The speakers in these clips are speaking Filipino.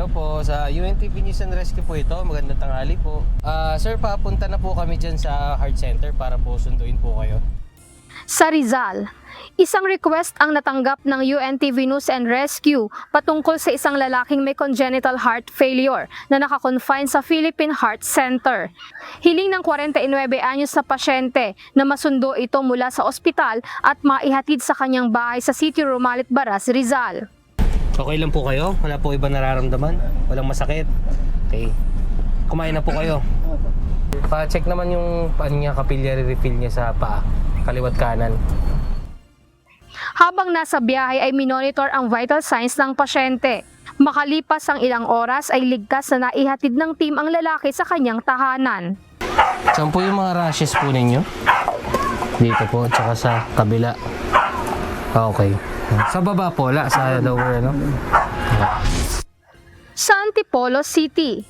Hello po, sa UNTV News and Rescue po ito. Magandang tanghali po. Sir, papunta na po kami dyan sa Heart Center para po sunduin po kayo. Sa Rizal, isang request ang natanggap ng UNTV News and Rescue patungkol sa isang lalaking may congenital heart failure na nakakonfine sa Philippine Heart Center. Hiling ng 49 anyos na pasyente na masundo ito mula sa ospital at maihatid sa kanyang bahay sa City Romalit Baras, Rizal. Okay lang po kayo? Wala po iba nararamdaman? Walang masakit? Okay. Kumain na po kayo. Pa-check naman yung capillary refill niya sa paa. Kaliwat kanan. Habang nasa biyahe ay minonitor ang vital signs ng pasyente. Makalipas ang ilang oras ay ligtas na naihatid ng team ang lalaki sa kanyang tahanan. Saan po yung mga rashes po ninyo? Dito po, tsaka sa kabila. Okay. Sa baba po, wala. Sa lower, ano? Sa Antipolo City,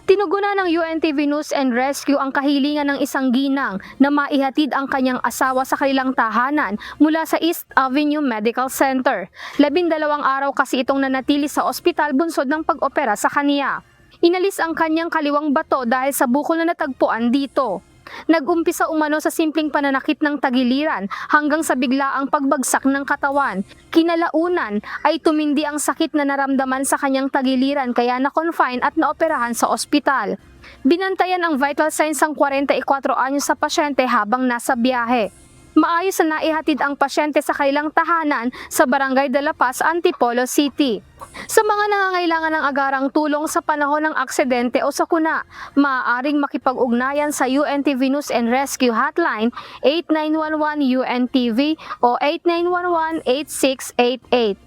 tinugunan ng UNTV News and Rescue ang kahilingan ng isang ginang na maihatid ang kanyang asawa sa kanilang tahanan mula sa East Avenue Medical Center. 12 araw kasi itong nanatili sa ospital bunsod ng pag-opera sa kaniya. Inalis ang kanyang kaliwang bato dahil sa bukol na natagpuan dito. Nag-umpisa umano sa simpleng pananakit ng tagiliran hanggang sa biglaang pagbagsak ng katawan. Kinalaunan ay tumindi ang sakit na naramdaman sa kanyang tagiliran kaya na-confine at naoperahan sa ospital. Binantayan ang vital signs ng 44 anyos sa pasyente habang nasa biyahe. Maayos na naihatid ang pasyente sa kanilang tahanan sa Barangay de la Paz, Antipolo City. Sa mga nangangailangan ng agarang tulong sa panahon ng aksidente o sakuna, maaaring makipag-ugnayan sa UNTV News and Rescue Hotline 8911 UNTV o 8911-8688.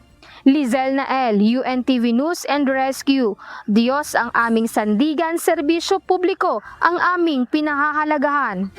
Lizel Nael, UNTV News and Rescue. Diyos ang aming sandigan, serbisyo publiko ang aming pinahahalagahan.